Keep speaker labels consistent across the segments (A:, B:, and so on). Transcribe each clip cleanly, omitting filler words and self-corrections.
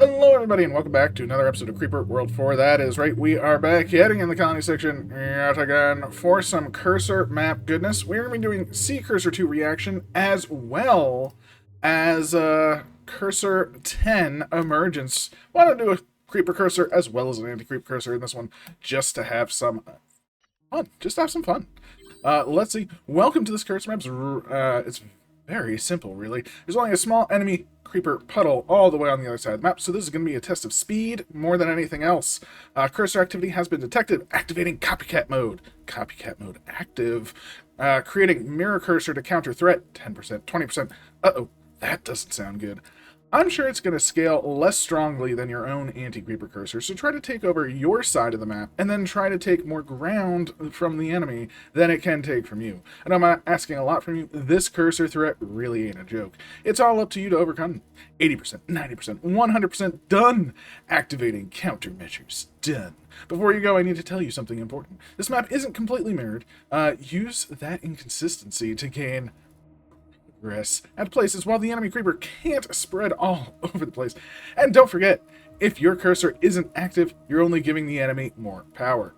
A: Hello, everybody, and welcome back to another episode of Creeper World 4. That is right, we are back heading in the colony section yet again for some cursor map goodness. We're going to be doing C Cursor 2 reaction as well as Cursor 10 emergence. Want to do a Creeper cursor as well as an anti-creep cursor in this one just to have some fun. Just to have some fun. Let's see. Welcome to this cursor map. It's very simple, really. There's only a small enemy creeper puddle all the way on the other side of the map, so this is going to be a test of speed more than anything else. Cursor activity has been detected. Activating copycat mode. Copycat mode active. Creating mirror cursor to counter threat. 10%, 20%. Uh-oh, that doesn't sound good. I'm sure it's going to scale less strongly than your own anti-creeper cursor, so try to take over your side of the map, and then try to take more ground from the enemy than it can take from you. And I'm not asking a lot from you. This cursor threat really ain't a joke. It's all up to you to overcome. 80%, 90%, 100% done! Activating countermeasures. Done. Before you go, I need to tell you something important. This map isn't completely mirrored. Use that inconsistency to gain at places while the enemy creeper can't spread all over the place. And don't forget, if your cursor isn't active, you're only giving the enemy more power.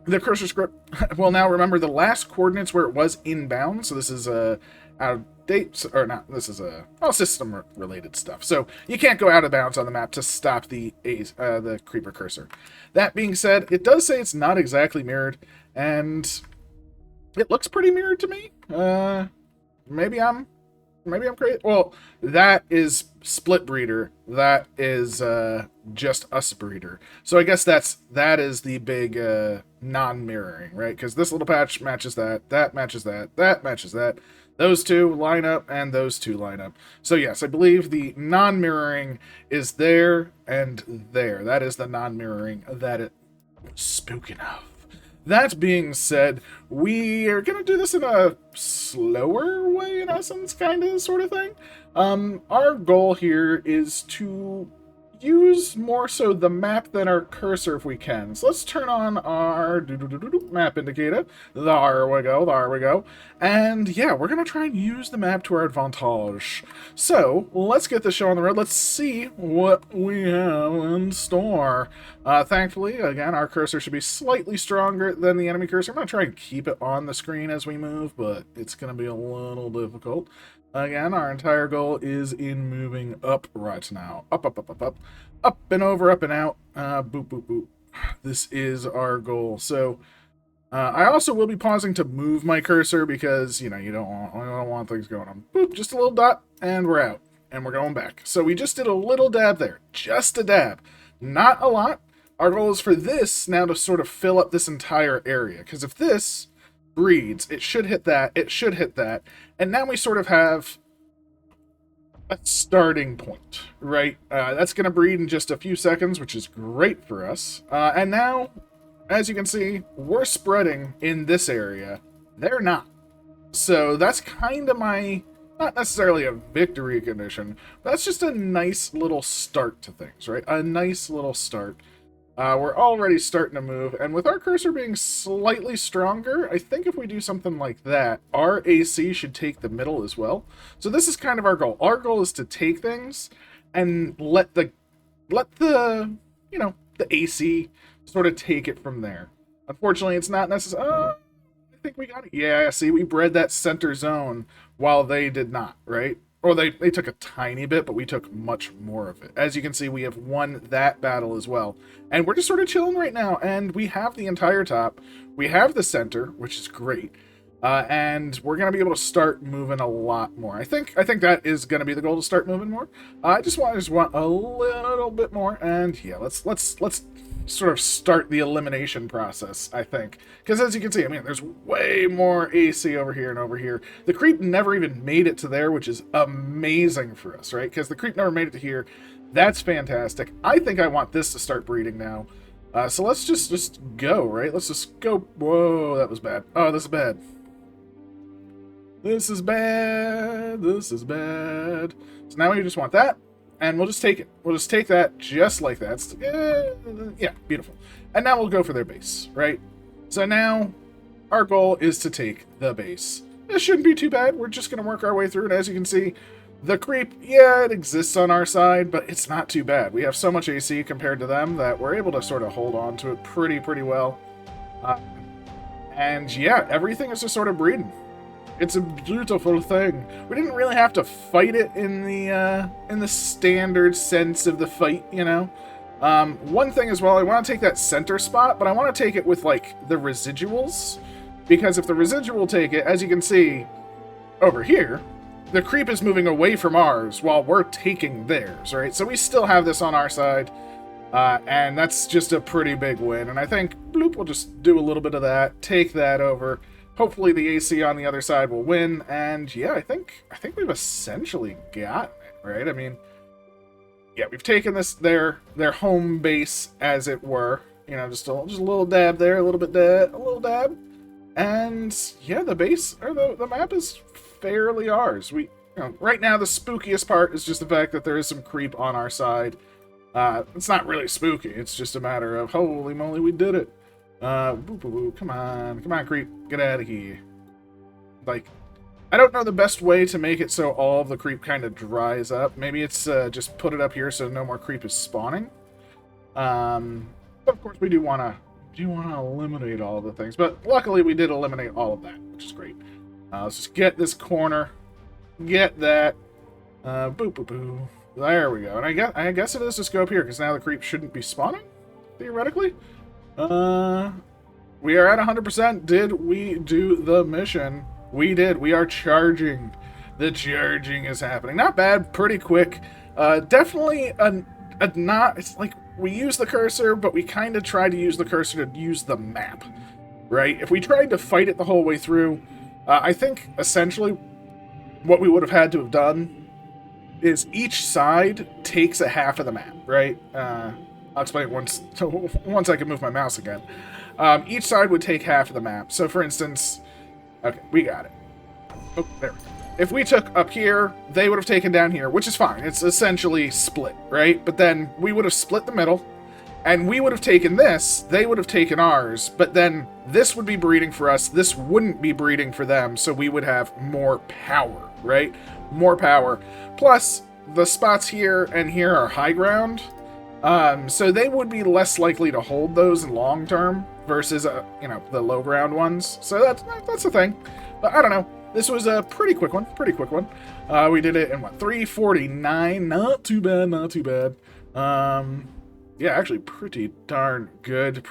A: The cursor script will now remember the last coordinates where it was inbound, so this is out of date, or not, this is all system related stuff. So you can't go out of bounds on the map to stop the creeper cursor. That being said, it does say it's not exactly mirrored, and it looks pretty mirrored to me. Maybe I'm crazy. Well, that is split breeder. That is just us breeder. So I guess that is the big non-mirroring, right? Because this little patch matches that, that matches that, that matches that. Those two line up, and those two line up. So yes, I believe the non-mirroring is there and there. That is the non-mirroring that it was spoken of. That being said, we are going to do this in a slower way, in essence, kind of, sort of thing. Our goal here is to use more so the map than our cursor if we can. So let's turn on our map indicator. There we go, there we go. And yeah, we're going to try and use the map to our advantage. So let's get the show on the road. Let's see what we have in store. Thankfully, again, our cursor should be slightly stronger than the enemy cursor. I'm going to try and keep it on the screen as we move, but it's going to be a little difficult. Again, our entire goal is in moving up right now. Up, up, up, up, up. Up and over, up and out. Boop, boop, boop. This is our goal. So, I also will be pausing to move my cursor because, you know, I don't want things going on. Boop, just a little dot, and we're out. And we're going back. So we just did a little dab there. Just a dab. Not a lot. Our goal is for this now to sort of fill up this entire area. Because if this breeds, it should hit that, it should hit that, and now we sort of have a starting point, right? That's going to breed in just a few seconds, which is great for us. And now, as you can see, we're spreading in this area. They're not. So that's kind of my, not necessarily a victory condition, but that's just a nice little start to things, right? A nice little start. We're already starting to move, and with our cursor being slightly stronger, I think if we do something like that, our AC should take the middle as well. So this is kind of our goal. Our goal is to take things and let the you know, the AC sort of take it from there. Unfortunately, it's not necessary. I think we got it. Yeah, see, we bred that center zone while they did not, right? Or they took a tiny bit, but we took much more of it. As you can see, we have won that battle as well. And we're just sort of chilling right now. And we have the entire top. We have the center, which is great. And we're going to be able to start moving a lot more. I think that is going to be the goal, to start moving more. I just want a little bit more. And yeah, let's sort of start the elimination process, I think. Because as you can see, I mean, there's way more AC over here and over here. The creep never even made it to there, which is amazing for us, right? Because the creep never made it to here. That's fantastic. I think I want this to start breeding now. So let's just go, right? Let's just go. Whoa, that was bad. Oh, this is bad. This is bad. This is bad. So now we just want that. And we'll just take it. We'll just take that just like that. Yeah, beautiful. And now we'll go for their base, right? So now our goal is to take the base. This shouldn't be too bad. We're just going to work our way through it. As you can see, The creep, yeah, it exists on our side, but it's not too bad. We have so much AC compared to them that we're able to sort of hold on to it pretty well. Uh, and yeah, everything is just sort of breeding. It's a beautiful thing. We didn't really have to fight it in the standard sense of the fight, you know. One thing as well, I want to take that center spot, but I want to take it with like the residuals, because if the residual take it, as you can see over here, the creep is moving away from ours while we're taking theirs, right? So we still have this on our side, and that's just a pretty big win. And I think Bloop will just do a little bit of that, take that over. Hopefully the AC on the other side will win, and yeah, I think we've essentially gotten it, right? I mean, yeah, we've taken this their home base, as it were. You know, just a little dab there, a little dab, and yeah, the base or the map is fairly ours. Right now the spookiest part is just the fact that there is some creep on our side. It's not really spooky. It's just a matter of holy moly, we did it. Come on, creep, get out of here. Like, I don't know the best way to make it so all of the creep kind of dries up. Maybe it's just put it up here so no more creep is spawning. But of course we do want to eliminate all of the things. But luckily we did eliminate all of that, which is great. Let's just get this corner, get that. Boop. There we go. And I guess it is just go up here because now the creep shouldn't be spawning, theoretically. We are at 100%. Did we do the mission? We did. We are charging. The charging is happening. Not bad. Pretty quick. Definitely not. It's like we use the cursor, but we kind of try to use the cursor to use the map, right? If we tried to fight it the whole way through, I think essentially what we would have had to have done is each side takes a half of the map, right? I'll explain it once I can move my mouse again. Each side would take half of the map. So for instance, okay, we got it. Oh, there we go. If we took up here, they would have taken down here, which is fine. It's essentially split, right? But then we would have split the middle, and we would have taken this, they would have taken ours, but then this would be breeding for us, this wouldn't be breeding for them, so we would have more power, right? More power. Plus, the spots here and here are high ground, so they would be less likely to hold those in long term versus, the low ground ones. So that's the thing. But I don't know. This was a pretty quick one. We did it in, 3:49. Not too bad. Yeah, actually pretty darn good.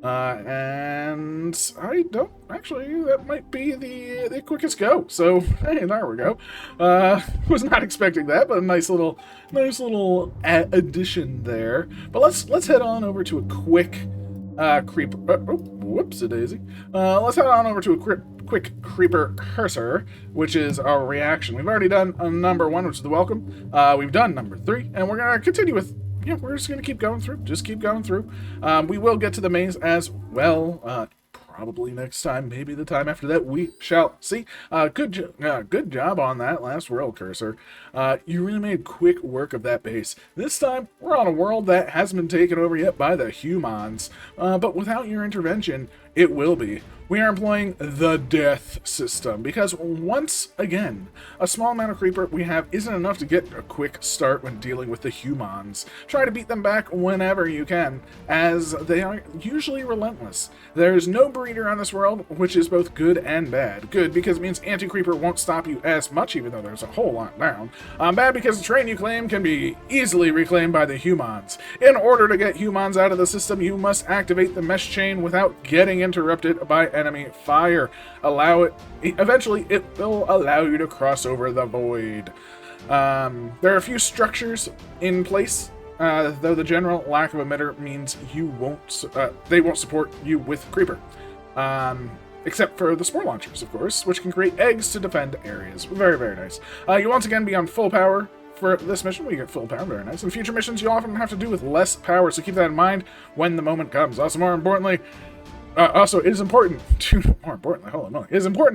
A: And I don't, actually, that might be the quickest go. So, hey, there we go. Was not expecting that, but a nice little addition there. But let's head on over to a quick creeper. Whoops-a-daisy. Let's head on over to a quick creeper cursor, which is our reaction. We've already done number 1, which is the welcome. We've done number 3, and we're gonna continue with. Yeah, we're just going to keep going through. We will get to the maze as well. Probably next time, maybe the time after that, we shall see. Good job on that last world cursor. You really made quick work of that base. This time, we're on a world that hasn't been taken over yet by the humans. But without your intervention, it will be. We are employing the death system, because once again, a small amount of creeper we have isn't enough to get a quick start when dealing with the humans. Try to beat them back whenever you can, as they are usually relentless. There's no breeder on this world, which is both good and bad. Good, because it means anti-creeper won't stop you as much, even though there's a whole lot down. Bad, because the terrain you claim can be easily reclaimed by the humans. In order to get humans out of the system, you must activate the mesh chain without getting interrupted by enemy fire. Eventually it will allow you to cross over the void. There are a few structures in place, though the general lack of emitter means they won't support you with creeper. Except for the spore launchers, of course, which can create eggs to defend areas. Very, very nice. You once again be on full power. For this mission, we get full power, very nice. In future missions, you often have to do with less power, so keep that in mind when the moment comes. Also, more importantly, it is important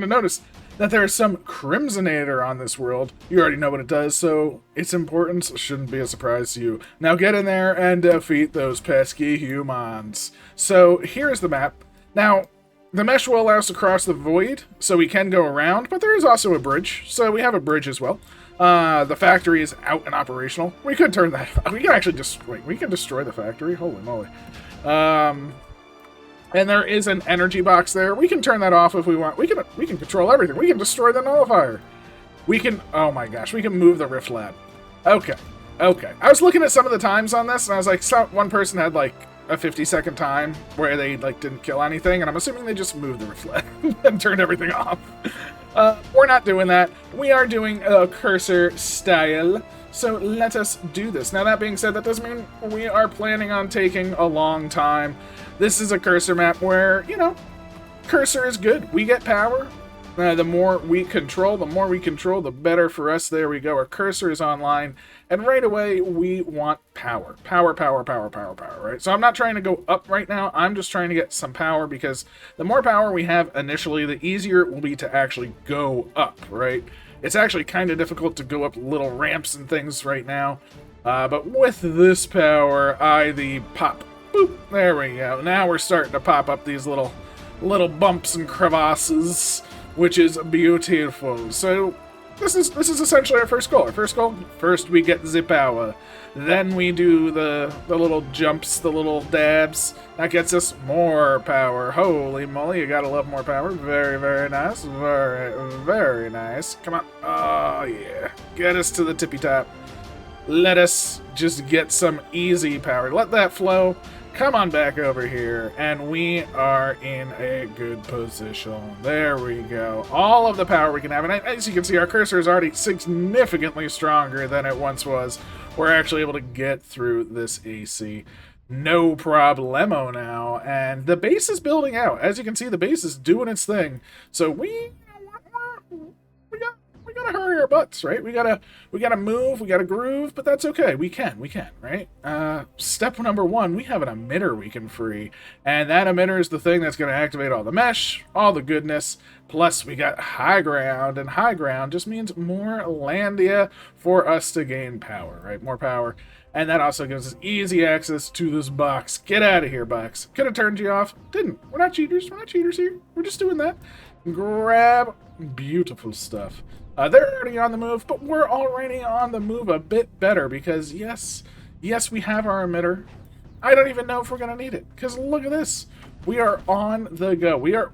A: to notice that there is some Crimsonator on this world. You already know what it does, so its importance shouldn't be a surprise to you. Now get in there and defeat those pesky humans. So here's the map. Now, The mesh will allow us to cross the void, so we can go around, but there is also a bridge, so we have a bridge as well. The factory is out and operational. We could turn that... We can actually just... Wait, we can destroy the factory? Holy moly. And there is an energy box there. We can turn that off if we want. We can control everything. We can destroy the nullifier. We can... Oh my gosh, we can move the Rift Lab. Okay. Okay. I was looking at some of the times on this, and I was like, one person had like a 50-second time where they like didn't kill anything, and I'm assuming they just moved the Rift Lab and turned everything off. We're not doing that. We are doing a cursor style. So let us do this. Now that being said, that doesn't mean we are planning on taking a long time. This is a cursor map where, you know, cursor is good. We get power. The more we control, the better for us. There we go. Our cursor is online. And right away, we want power. Power, power, power, power, power, right? So I'm not trying to go up right now. I'm just trying to get some power because the more power we have initially, the easier it will be to actually go up, right? It's actually kind of difficult to go up little ramps and things right now. But with this power, the pop. Boop. There we go. Now we're starting to pop up these little bumps and crevasses, which is beautiful. So this is essentially our first goal. First we get the power. Then we do the little jumps, the little dabs. That gets us more power. Holy moly, you gotta love more power. Very, very nice. Very, very nice. Come on. Oh, yeah. Get us to the tippy top. Let us just get some easy power. Let that flow. Come on back over here, and we are in a good position. There we go. All of the power we can have, and as you can see, our cursor is already significantly stronger than it once was. We're actually able to get through this AC. No problemo now, and the base is building out. As you can see, the base is doing its thing. So we gotta hurry our butts, right? We gotta move, we gotta groove, but that's okay. We can, right? Step number one, we have an emitter we can free, and that emitter is the thing that's gonna activate all the mesh, all the goodness. Plus, we got high ground, and high ground just means more landia for us to gain power, right? More power. And that also gives us easy access to this box. Get out of here, box. Could have turned you off. Didn't. We're not cheaters. We're not cheaters here. We're just doing that. Grab. Beautiful stuff. They're already on the move, but we're already on the move a bit better because, yes, we have our emitter. I don't even know if we're going to need it because look at this. We are on the go. We are,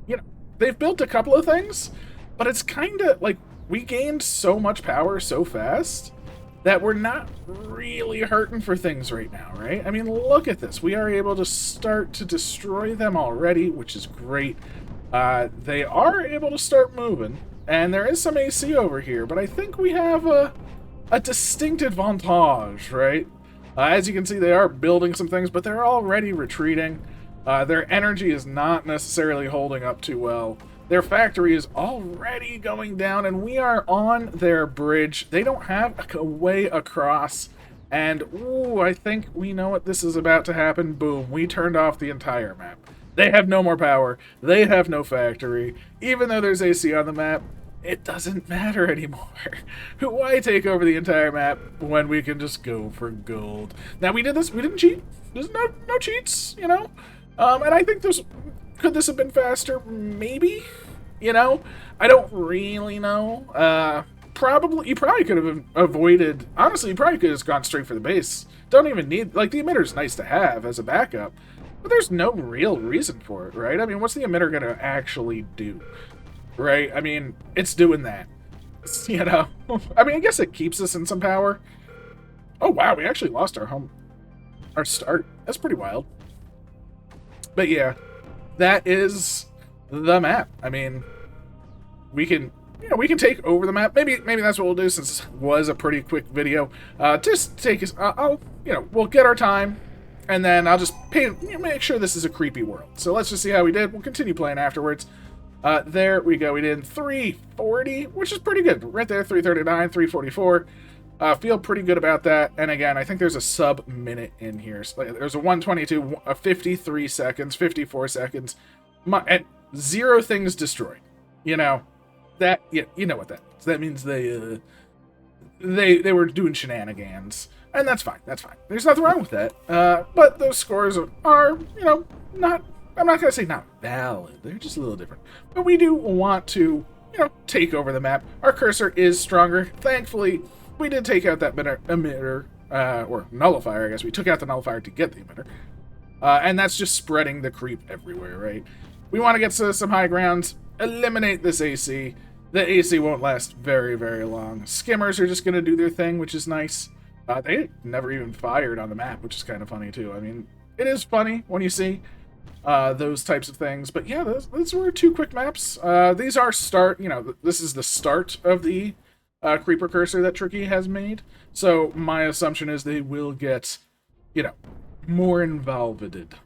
A: you know, they've built a couple of things, but it's kind of like we gained so much power so fast that we're not really hurting for things right now, right? I mean, look at this. We are able to start to destroy them already, which is great. They are able to start moving, and there is some AC over here, but I think we have a distinct advantage, right? As you can see, they are building some things, but they're already retreating. Their energy is not necessarily holding up too well. Their factory is already going down, and we are on their bridge. They don't have a way across, and ooh, I think we know what this is about to happen. Boom, we turned off the entire map. They have no more power. They have no factory. Even though there's AC on the map, it doesn't matter anymore. Why take over the entire map when we can just go for gold? Now, we did this. We didn't cheat. There's no cheats, you know? And I think could this have been faster? Maybe. You know? I don't really know. You probably could have avoided... Honestly, you probably could have just gone straight for the base. Don't even need... Like, the emitter's nice to have as a backup. But there's no real reason for it, right? I mean, what's the emitter going to actually do? Right? I mean, it's doing that. You know? I mean, I guess it keeps us in some power. Oh, wow, we actually lost our start. That's pretty wild. But yeah, that is the map. I mean, we can take over the map. Maybe that's what we'll do since this was a pretty quick video. Just take us, we'll get our time. And then I'll just make sure this is a creepy world. So let's just see how we did. We'll continue playing afterwards. There we go. We did 340, which is pretty good. Right there, 339, 344. Feel pretty good about that. And again, I think there's a sub-minute in here. So there's a 122, 53 seconds, 54 seconds. And 0 things destroyed. You know, that, you know what that means. That means they were doing shenanigans. And that's fine. That's fine. There's nothing wrong with that. But those scores are, you know, not I'm not going to say not valid. They're just a little different. But we do want to, take over the map. Our cursor is stronger. Thankfully, we did take out that emitter, or nullifier, I guess. We took out the nullifier to get the emitter. And that's just spreading the creep everywhere, right? We want to get to some high grounds, eliminate this AC. The AC won't last very, very long. Skimmers are just going to do their thing, which is nice. They never even fired on the map, which is kind of funny, too. I mean, it is funny when you see those types of things. But yeah, those were 2 quick maps. These are this is the start of the Creeper Cursor that Tricky has made. So my assumption is they will get, more involved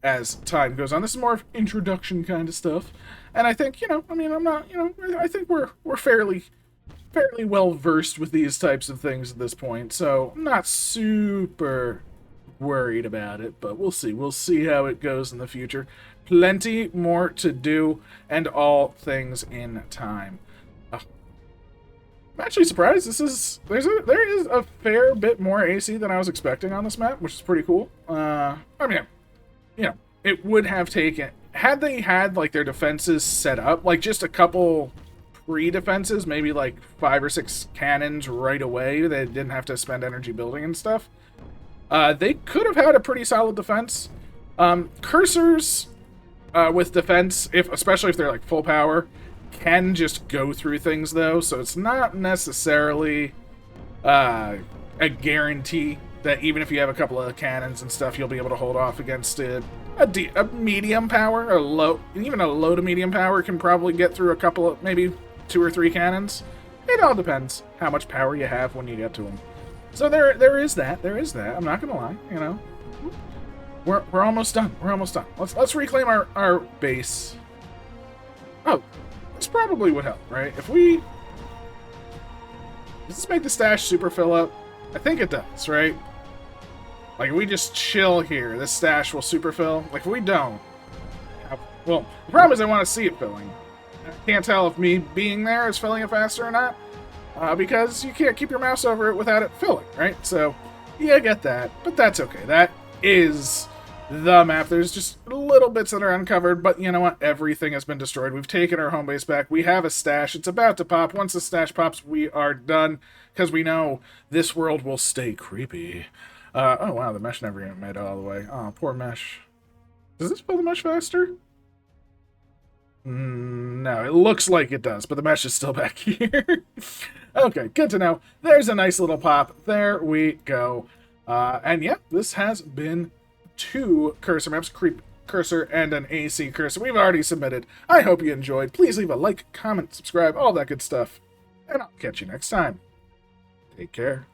A: as time goes on. This is more of introduction kind of stuff. And I think, I think we're fairly well versed with these types of things at this point. So I'm not super worried about it, but we'll see. We'll see how it goes in the future. Plenty more to do, and all things in time. I'm actually surprised. There is a fair bit more AC than I was expecting on this map, which is pretty cool. It would have taken, had they had like their defenses set up, like just a couple pre-defenses, maybe like 5 or 6 cannons right away. They didn't have to spend energy building and stuff. They could have had a pretty solid defense. Cursors with defense, especially if they're like full power, can just go through things though, so it's not necessarily a guarantee that even if you have a couple of cannons and stuff, you'll be able to hold off against a medium power, even a low to medium power can probably get through a couple of, maybe 2 or 3 cannons. It all depends how much power you have when you get to them. So there is that. I'm not gonna lie. We're almost done. Let's reclaim our base. Oh, this probably would help, right? Does this make the stash super fill up? I think it does, right? Like, if we just chill here, this stash will super fill. Like, if we don't, well, the problem is I want to see it filling. I can't tell if me being there is filling it faster or not, because you can't keep your mouse over it without it filling, right? So, yeah, I get that, but that's okay. That is the map. There's just little bits that are uncovered, but you know what? Everything has been destroyed. We've taken our home base back. We have a stash. It's about to pop. Once the stash pops, we are done, because we know this world will stay creepy. Oh, wow, the mesh never even made it all the way. Oh, poor mesh. Does this fill the mesh faster? No, it looks like it does, but the mesh is still back here. Okay, good to know. There's a nice little pop. There we go. And yeah, this has been 2 cursor maps, Creep Cursor and an AC Cursor. We've already submitted. I hope you enjoyed. Please leave a like, comment, subscribe, all that good stuff. And I'll catch you next time. Take care.